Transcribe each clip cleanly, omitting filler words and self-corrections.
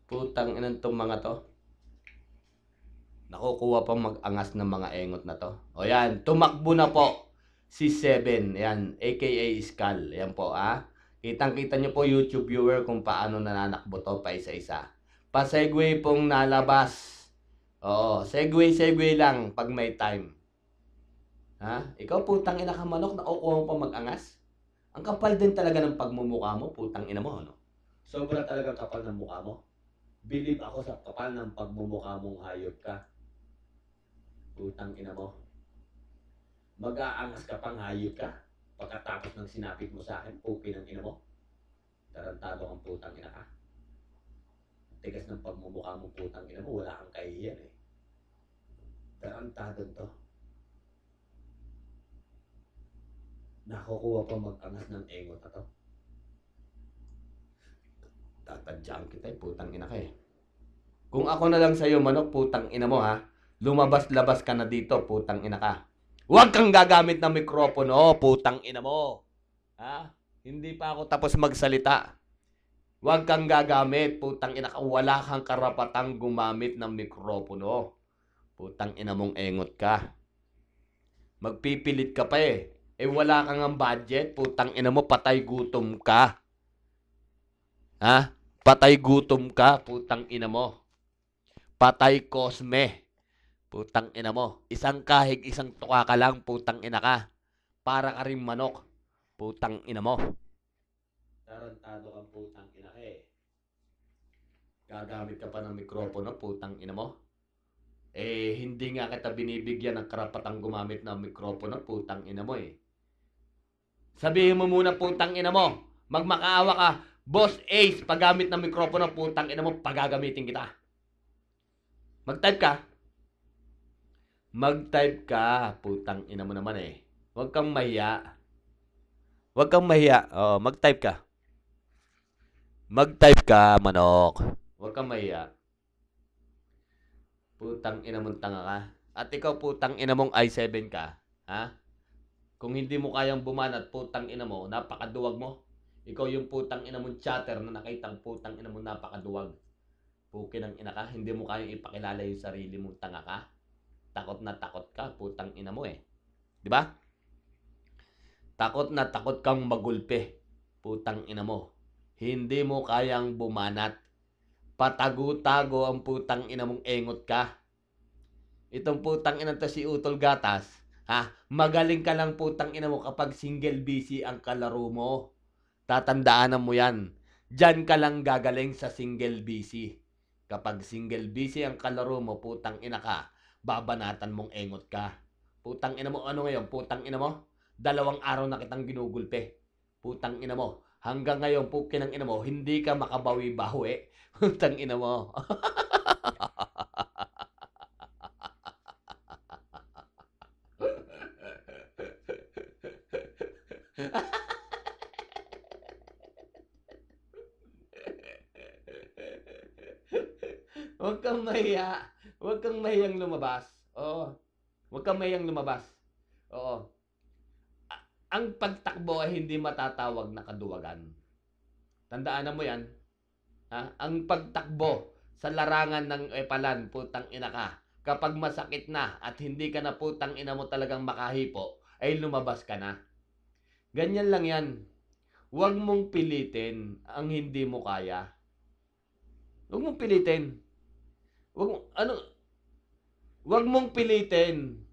Putang inang 'tong mga 'to. Nakukuha pang mag-angas ng mga engot na 'to. O yan, tumakbo na po si Seven. Yan, aka Skull. Yan po, Kitang-kita nyo po, YouTube viewer, kung paano nananakbo to pa isa-isa. Pa-segue pong nalabas. Oo, segue lang pag may time. Ha? Ikaw, putang ina ka manok, nakukuha mo pa mag-angas? Ang kapal din talaga ng pagmumukha mo, putang ina mo, ano? Sobra talaga kapal ng mukha mo. Believe ako sa kapal ng pagmumukha mong hayop ka. Putang ina mo. Mag-aangas ka pang hayop ka. Pagkatapos ng sinapit mo sa akin, pupi ng ina mo. Tarantado kang putang ina ka. Tigas ng pagmumukha mong putang ina mo, wala kang kahihiyan eh. Tarantado to. Nakukuha pa mag-angas ng engot na to. Tatadyaan kita putang ina ka eh. Kung ako na lang sa'yo, manok, putang ina mo lumabas-labas ka na dito, putang ina ka. Huwag kang gagamit ng mikropono, putang ina mo. Hindi pa ako tapos magsalita. Huwag kang gagamit, putang ina ka. Wala kang karapatang gumamit ng mikropono. Putang ina mong engot ka. Magpipilit ka pa eh. Wala kang ang budget, putang ina mo, patay gutom ka. Patay gutom ka, putang ina mo. Patay Cosme. Putang ina mo. Isang kahig, isang tuka ka lang, putang ina ka. Para ka rin manok. Putang ina mo. Tarantado kang putang ina ka eh. Gagamit ka pa ng mikropono, putang ina mo. Hindi nga kita binibigyan ng karapatang gumamit ng mikropono, putang ina mo eh. Sabihin mo muna, putang ina mo. Magmakaawa ka. Boss Ace, paggamit ng mikropono, putang ina mo, pagagamitin kita. Mag-type ka. Mag-type ka. Putang ina mo naman eh. Huwag kang mahiya. Huwag kang mahiya. Mag-type ka. Mag-type ka, manok. Huwag kang mahiya. Putang ina mong tanga ka. At ikaw, putang ina mong i7 ka. Kung hindi mo kayang bumanat, putang ina mo, napakaduwag mo. Ikaw yung putang ina mong chatter na nakitang putang ina mo napakaduwag. Puki ng ina ka, hindi mo kayang ipakilala yung sarili mong tanga ka. Takot na takot ka, putang ina mo eh. Di ba? Takot na takot kang magulpe. Putang ina mo. Hindi mo kayang bumanat. Patago-tago ang putang ina mong engot ka. Itong putang ina to si Utol Gatas. Magaling ka lang putang ina mo kapag single busy ang kalaro mo. Tatandaanan mo yan. Diyan ka lang gagaling sa single busy. Kapag single busy ang kalaro mo, putang ina ka, babanatan mong engot ka. Putang ina mo, ano ngayon? Putang ina mo, 2 araw na kitang ginugulpe. Putang ina mo, hanggang ngayon, pukin ng ina mo, hindi ka makabawi-bawi. Putang ina mo. Huwag kang mahiya. Huwag kang mahiyang lumabas. Oo. Huwag kang mahiyang lumabas. Oo. Ang pagtakbo ay hindi matatawag na kaduwagan. Tandaan mo yan. Ang pagtakbo sa larangan ng epalan, putang ina ka. Kapag masakit na at hindi ka na putang ina mo talagang makahipo, ay lumabas ka na. Ganyan lang yan. Huwag mong pilitin ang hindi mo kaya. Huwag mong pilitin. Huwag mong pilitin.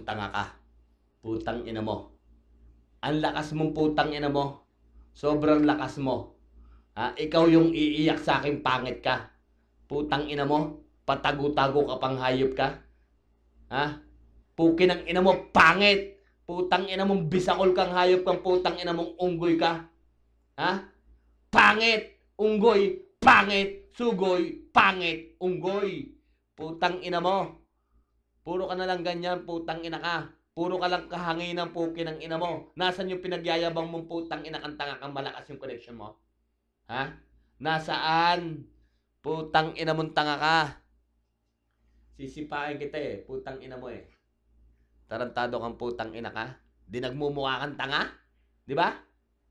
mong tanga ka. Putang ina mo. Ang lakas mong putang ina mo. Sobrang lakas mo. Ha? Ikaw yung iiyak sa akin, pangit ka. Putang ina mo. Patago-tago ka pang hayop ka. Ha? Pukin ang ina mo, pangit. Putang ina mong bisakol kang hayop kang putang ina mong unggoy ka. Ha? Pangit. Unggoy. Pangit. Sugoy. Pangit. Unggoy. Putang ina mo. Puro ka na lang ganyan, putang ina ka. Puro ka lang kahanginan, pukin ng ina mo. Nasaan yung pinagyayabang mong putang ina kang tanga kang malakas yung connection mo? Ha? Nasaan? Putang ina mong tanga ka. Sisipain kita eh, putang ina mo eh. Tarantado kang putang ina ka. Di nagmumukha kang tanga? Di ba?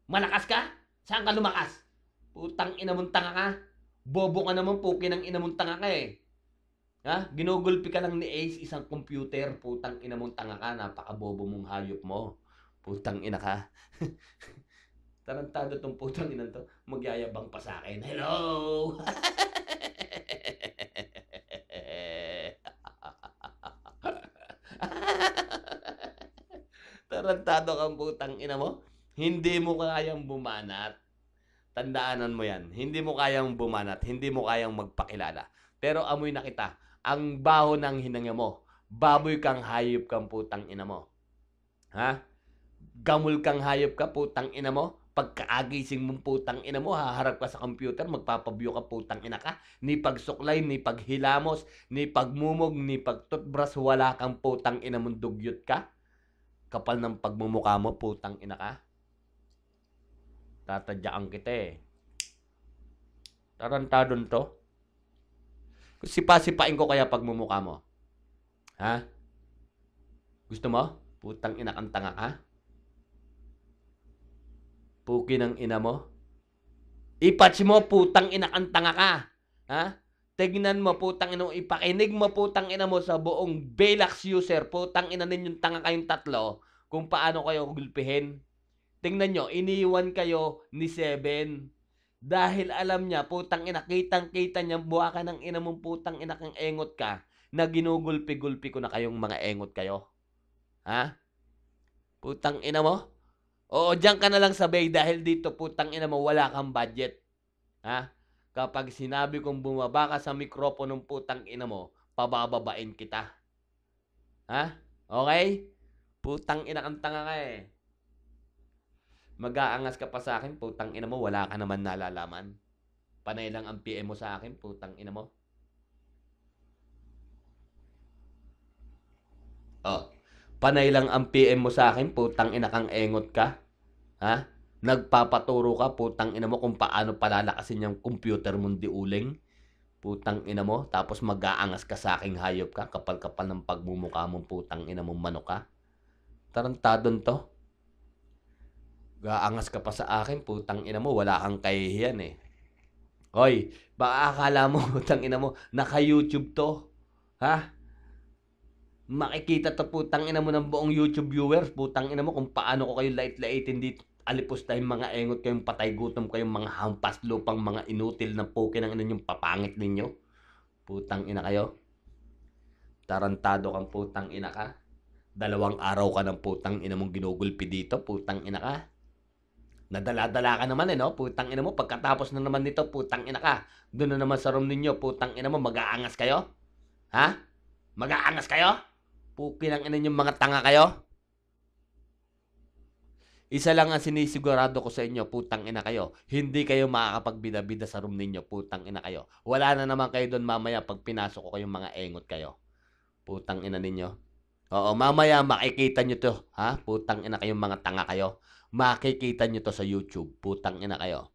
Malakas ka? Saan ka lumakas? Putang ina mong tanga ka. Bobo ka naman, pukin ng ina mong tanga ka eh. Ha? Ginugulpi ka lang ni Ace, isang computer. Putang ina mong tanga ka. Napakabobo mong hayop mo. Putang ina ka. Tarantado tong putang ina to. Magyayabang pa sa akin. Hello! Tarantado kang putang ina mo. Hindi mo kayang bumanat. Tandaanan mo yan. Hindi mo kayang bumanat. Hindi mo kayang magpakilala. Pero amoy na kita. Ang baho ng hinanga mo. Baboy kang hayop kang putang ina mo. Ha? Gamul kang hayop ka putang ina mo. Pagkaagising mong putang ina mo, haharap ka sa computer, magpapabiyo ka putang ina ka. Ni pagsuklay, ni paghilamos, ni pagmumog, ni pagtutbrush, wala kang putang ina mong dugyot ka. Kapal ng pagmumukha mo, putang ina ka. Tatadyaan kita eh. Tarantadon to. Sipa-sipain ko kaya pagmumukha mo. Ha? Gusto mo? Putang ina kang tanga ka? Puki ng ina mo? Ipatch mo, putang ina kang tanga ka. Ha? Tignan mo, putang ina mo. Ipakinig mo, putang ina mo sa buong Belax user. Putang ina ninyong tanga kayong tatlo kung paano kayo gulpihin. Tingnan nyo, iniwan kayo ni Seven. Dahil alam niya, putang ina, kitang-kita niya, buha ka ng ina mong putang ina kang engot ka, na ginugulpi-gulpi ko na kayong mga engot kayo. Ha? Putang ina mo? Oo, diyan ka na lang sabay dahil dito, putang ina mo, wala kang budget. Ha? Kapag sinabi kong bumaba ka sa mikroponong putang ina mo, pabababain kita. Ha? Okay? Putang ina kang tanga ka eh. Mag-aangas ka pa sa akin, putang ina mo, wala ka naman nalalaman. Panay lang ang PM mo sa akin, putang ina mo. Oh, panay lang ang PM mo sa akin, putang ina kang engot ka. Ha? Nagpapaturo ka, putang ina mo, kung paano palalakasin yung computer mong diuling. Putang ina mo, tapos mag-aangas ka sa aking hayop ka, kapal-kapal ng pagmumukha mong putang ina mong manok ka. Tarantadon to. Gaangas ka pa sa akin, putang ina mo, wala kang kahihiyan eh. Hoy, baka akala mo, putang ina mo, naka-YouTube to. Ha? Makikita to putang ina mo ng buong YouTube viewers, putang ina mo kung paano ko kayo lait-laitin dito. Alipos tayong mga engot kayong patay gutom kayong mga hampas lupang mga inutil na poke ng ina yung papangit ninyo. Putang ina kayo. Tarantado kang putang ina ka. 2 araw ka ng putang ina mong ginugulpi dito, putang ina ka. Nadala-dala ka naman eh, no? Putang ina mo, pagkatapos na naman nito, putang ina ka. Doon na naman sa room ninyo, putang ina mo, mag-aangas kayo? Ha? Mag-aangas kayo? Puki ng ina yung mga tanga kayo? Isa lang ang sinisigurado ko sa inyo, putang ina kayo. Hindi kayo makakapagbida-bida sa room ninyo, putang ina kayo. Wala na naman kayo doon mamaya pag pinasok ko kayong mga engot kayo. Putang ina ninyo. Oo, mamaya makikita nyo to, ha? Putang ina kayong mga tanga kayo. Makikita nyo to sa YouTube. Putang ina kayo.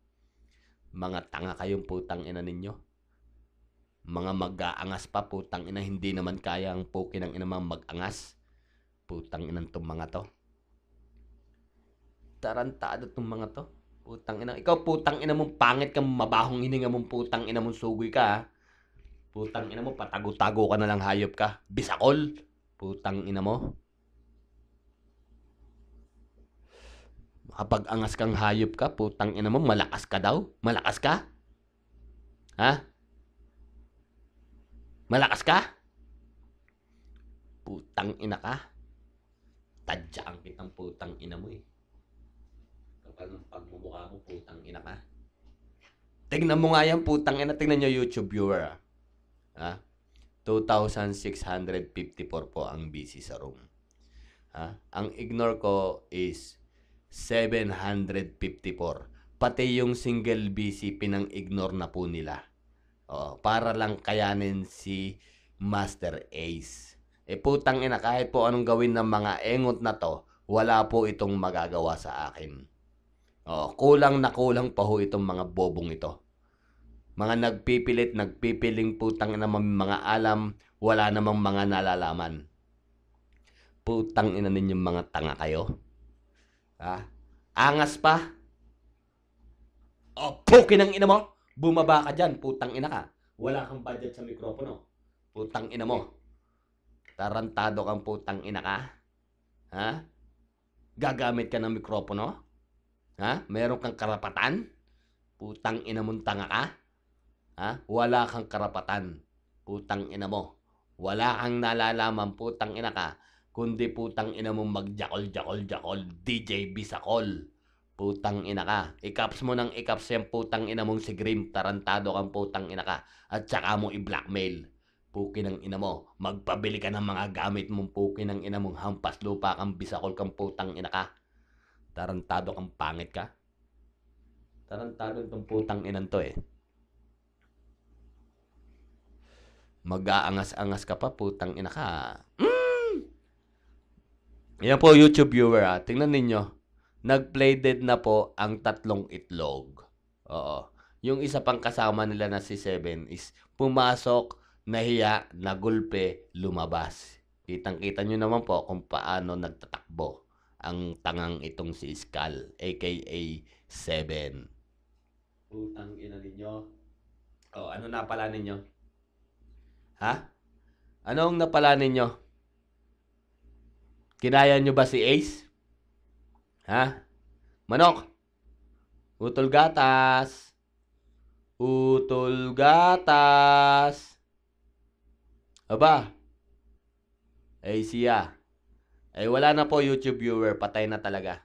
Mga tanga kayong putang ina ninyo. Mga mag-aangas pa, putang ina. Hindi naman kaya ang puki ng ina mag-angas. Putang ina tong mga to. Tarantado tong mga to. Putang ina. Ikaw putang ina mong pangit kang mabahong hininga mong putang ina mong sugoy ka, ha? Putang ina mo, patago-tago ka na lang hayop ka. Bisakol. Putang ina mo. Kapag angas kang hayop ka, putang ina mo, malakas ka daw? Malakas ka? Ha? Malakas ka? Putang ina ka? Tadyaan kitang putang ina mo eh. Kapal ng pagmumukha mo, putang ina ka. Tignan mo nga yan, putang ina. Tignan nyo YouTube viewer ah. Ha? 2,654 po ang busy sa room. Ha? Ang ignore ko is 754. Pati yung single busy pinang-ignore na po nila. Para lang kayanin si Master Ace. Putang ina, kahit po anong gawin ng mga engot na to, wala po itong magagawa sa akin. Kulang na kulang pa ho itong mga bobong ito. Mga nagpipiling putang ina mga alam, wala namang mga nalalaman. Putang ina ninyong mga tanga kayo. Ha? Angas pa. Pukin ang ina mo. Bumaba ka dyan, putang ina ka. Wala kang budget sa mikropono. Putang ina mo. Tarantado kang putang ina ka. Ha? Gagamit ka ng mikropono? Ha? Meron kang karapatan? Putang ina mong tanga ka? Ha? Wala kang karapatan. Putang ina mo. Wala kang nalalaman, putang ina ka. Kundi putang ina mong magjakol-jakol-jakol. DJ Bisakol. Putang ina ka. Ikaps mo ng ikaps yung putang ina mong si Grim. Tarantado kang putang ina ka. At saka mo i-blackmail. Pukin ng ina mo. Magpabili ka ng mga gamit mong pukin ng ina mong hampas lupa kang Bisakol kang putang ina ka. Tarantado kang pangit ka. Tarantado itong putang inan to eh. Mag-aangas-angas ka pa, putang ina ka. Yan po, YouTube viewer ha. Tingnan ninyo. Nag-play dead na po ang 3 itlog. Yung isa pang kasama nila na si Seven is pumasok, nahiya, nagulpe, lumabas. Kitang-kita nyo naman po kung paano nagtatakbo ang tangang itong si Skull, aka Seven. Putang ina ninyo. Ano napala ninyo? Ha? Anong napala ninyo? Kinaya nyo ba si Ace? Ha? Manok! Utol gatas! Utol gatas! Aba? Siya. Wala na po YouTube viewer. Patay na talaga.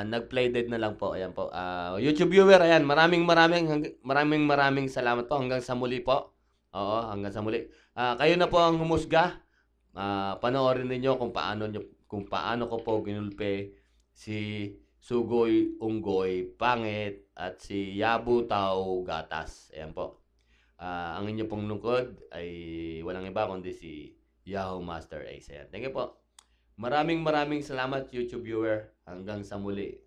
Nag-play dead na lang po. Ayan po. YouTube viewer, ayan. Maraming salamat po. Hanggang sa muli po. Hanggang sa muli. Kayo na po ang humusga. Panoorin niyo kung paano ko po ginulpe si Sugoy Unggoy Pangit at si Yabu Tao Gatas. Ayan po. Ang inyo pong lungkod ay walang iba kundi si Yahoo Master Ace. Ayan. Thank you po. Maraming salamat YouTube viewer. Hanggang sa muli.